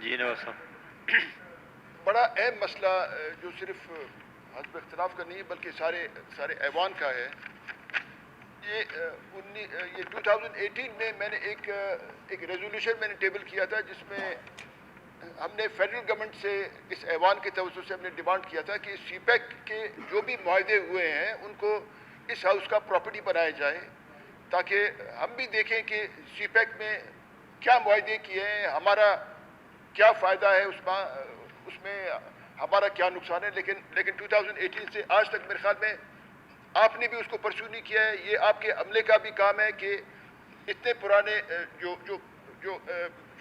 جی نواز صاحب، بڑا اہم مسئلہ جو صرف حزب اختلاف کا نہیں بلکہ سارے ایوان کا ہے. یہ 2018 میں نے ایک ریزولوشن میں نے ٹیبل کیا تھا جس میں ہم نے فیڈرل گورنمنٹ سے اس ایوان کے توسط سے ہم نے ڈیمانڈ کیا تھا کہ سی پیک کے جو بھی معاہدے ہوئے ہیں ان کو اس ہاؤس کا پراپرٹی بنایا جائے تاکہ ہم بھی دیکھیں کہ سی پیک میں کیا معاہدے کیے ہیں, ہمارا کیا فائدہ ہے اس میں ہمارا کیا نقصان ہے. لیکن 2018 سے آج تک میرے خیال میں آپ نے بھی اس کو پرسو نہیں کیا ہے. یہ آپ کے عملے کا بھی کام ہے کہ اتنے پرانے جو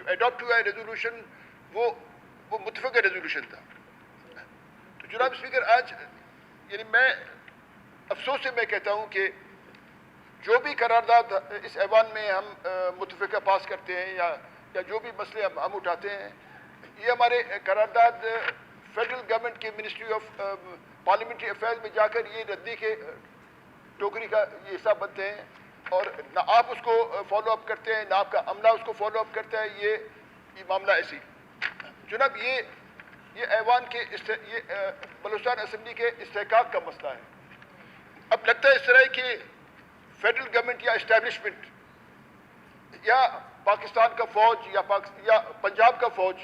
اڈاپٹ ہوا ہے ریزولوشن وہ متفقہ ریزولوشن تھا. تو جناب اسپیکر, آج یعنی میں افسوس سے میں کہتا ہوں کہ جو بھی قرارداد اس ایوان میں ہم متفقہ پاس کرتے ہیں یا جو بھی مسئلے ہم اٹھاتے ہیں, یہ ہمارے قرارداد فیڈرل گورنمنٹ کے منسٹری آف پارلیمنٹری افیئرز میں جا کر یہ ردی کے ٹوکری کا یہ حصہ بنتے ہیں, اور نہ آپ اس کو فالو اپ کرتے ہیں نہ آپ کا عملہ اس کو فالو اپ کرتا ہے. یہ معاملہ ایسی جناب یہ ایوان کے یہ بلوچستان اسمبلی کے استحقاق کا مسئلہ ہے. اب لگتا ہے اس طرح کہ فیڈرل گورنمنٹ یا اسٹیبلشمنٹ یا پاکستان کا فوج یا پنجاب کا فوج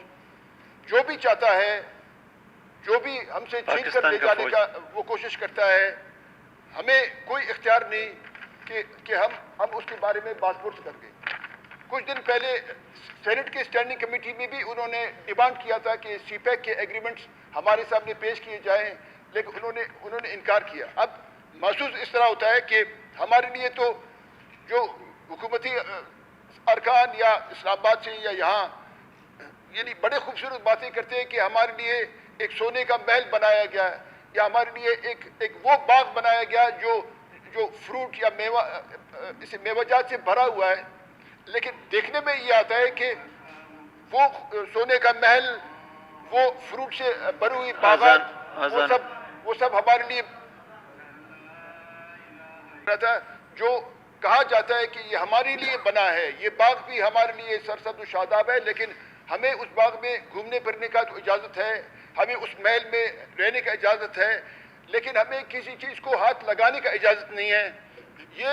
جو بھی چاہتا ہے, جو بھی ہم سے چھین کر لے جانے کا وہ کوشش کرتا ہے, ہمیں کوئی اختیار نہیں کہ ہم اس کے بارے میں بات پرس کر گئے. کچھ دن پہلے سینٹ کے اسٹینڈنگ کمیٹی میں بھی انہوں نے ڈیمانڈ کیا تھا کہ سی پیک کے ایگریمنٹس ہمارے سامنے پیش کیے جائیں, لیکن انہوں نے انکار کیا. اب محسوس اس طرح ہوتا ہے کہ ہمارے لیے تو جو حکومتی ارکان یا اسلام آباد سے یا یہاں یعنی بڑے خوبصورت باتیں کرتے ہیں کہ ہمارے لیے ایک سونے کا محل بنایا گیا یا ہمارے لیے ایک وہ باغ بنایا گیا جو فروٹ یا میوہ جات سے بھرا ہوا ہے, لیکن دیکھنے میں یہ آتا ہے کہ وہ سونے کا محل, وہ فروٹ سے بھری ہوئی باغات وہ سب ہمارے لیے تھا. جو کہا جاتا ہے کہ یہ ہمارے لیے بنا ہے, یہ باغ بھی ہمارے لیے سرسبز و شاداب ہے, لیکن ہمیں اس باغ میں گھومنے پھرنے کا تو اجازت ہے, ہمیں اس محل میں رہنے کا اجازت ہے, لیکن ہمیں کسی چیز کو ہاتھ لگانے کا اجازت نہیں ہے. یہ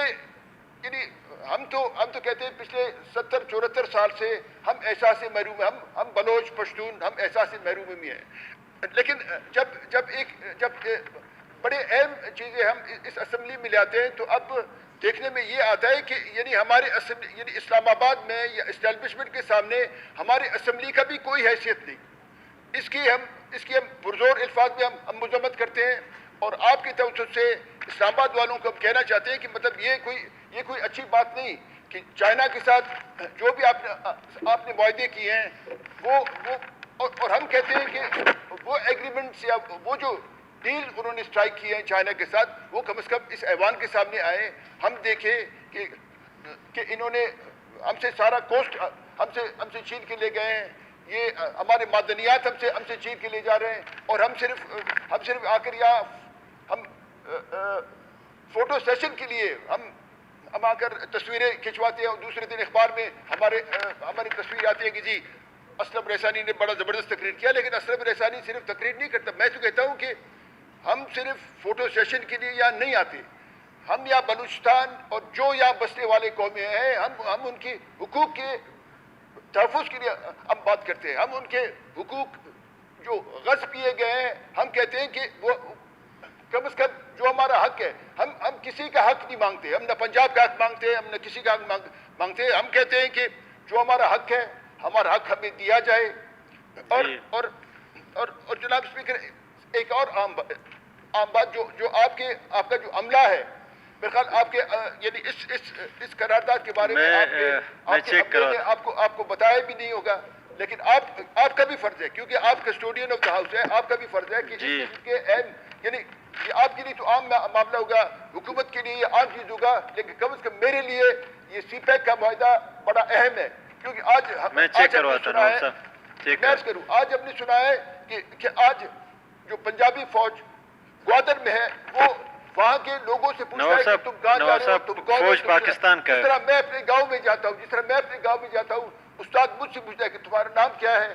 یعنی ہم تو کہتے ہیں پچھلے 70-74 سال سے ہم احساس محروم ہیں, ہم بلوچ پشتون ہم احساس محروم میں ہیں. لیکن جب بڑے اہم چیزیں ہم اس اسمبلی میں لاتے ہیں تو اب دیکھنے میں یہ آتا ہے کہ یعنی ہمارے یعنی اسلام آباد میں یا اسٹیبلشمنٹ کے سامنے ہماری اسمبلی کا بھی کوئی حیثیت نہیں. اس کی ہم پرزور الفاظ میں ہم مذمت کرتے ہیں, اور آپ کی توسط سے اسلام آباد والوں کو ہم کہنا چاہتے ہیں کہ مطلب یہ کوئی اچھی بات نہیں کہ چائنا کے ساتھ جو بھی آپ نے معاہدے کیے ہیں وہ اور ہم کہتے ہیں کہ وہ ایگریمنٹس یا وہ جو ڈیل انہوں نے اسٹرائک کیے ہیں چائنا کے ساتھ وہ کم از کم اس ایوان کے سامنے آئے, ہم دیکھیں کہ انہوں نے ہم سے سارا کوسٹ ہم سے چھین کے لے گئے ہیں, یہ ہمارے معدنیات ہم سے چھین کے لے جا رہے ہیں, اور ہم صرف آ کر یا ہم فوٹو سیشن کے لیے ہم آ کر تصویریں کھنچواتے ہیں, اور دوسرے دن اخبار میں ہماری تصویر آتی ہے کہ جی اسلم ریسانی نے بڑا زبردست تقریر کیا. لیکن اسلم ریسانی صرف تقریر نہیں کرتا. میں تو کہتا ہوں کہ ہم صرف فوٹو سیشن کے لیے یہاں نہیں آتے, ہم یا بلوچستان اور جو یہاں بسنے والے قومیں ہیں ہم ان کی حقوق کے تحفظ کے لیے ہم بات کرتے ہیں. ہم ان کے حقوق جو غصب کیے گئے ہیں ہم کہتے ہیں کہ وہ کم از کم جو ہمارا حق ہے, ہم کسی کا حق نہیں مانگتے, ہم نہ پنجاب کا حق مانگتے, ہم نہ کسی کا حق مانگتے. ہم کہتے ہیں کہ جو ہمارا حق ہے ہمارا حق ہمیں دیا جائے. اور جناب اسپیکر, ایک اور عام بات جو آپ کا جو عملہ ہے, میرے خیال آپ کے یعنی اس قرارداد کے بارے میں آپ کو بتایا بھی نہیں ہوگا, لیکن آپ کا بھی فرض ہے کیونکہ آپ کسٹوڈین آف دا ہاؤس ہے, آپ کا بھی فرض ہے کہ اس کے اہم یعنی یہ آپ کے لیے تو عام معاملہ ہوگا, حکومت کے لیے یہ عام چیز ہوگا, لیکن کم از کم میرے لیے یہ سی پیک کا معاہدہ بڑا اہم ہے. کیونکہ آج ہم نے سنا ہے کہ آج جو پنجابی فوج گوادر میں ہے وہ وہاں کے لوگوں سے پوچھتا ہے کہ تم کہاں جا رہے ہو, تم کون ہو. جس طرح میں اپنے گاؤں میں جاتا ہوں استاد مجھ سے پوچھتا ہے کہ تمہارا نام کیا ہے,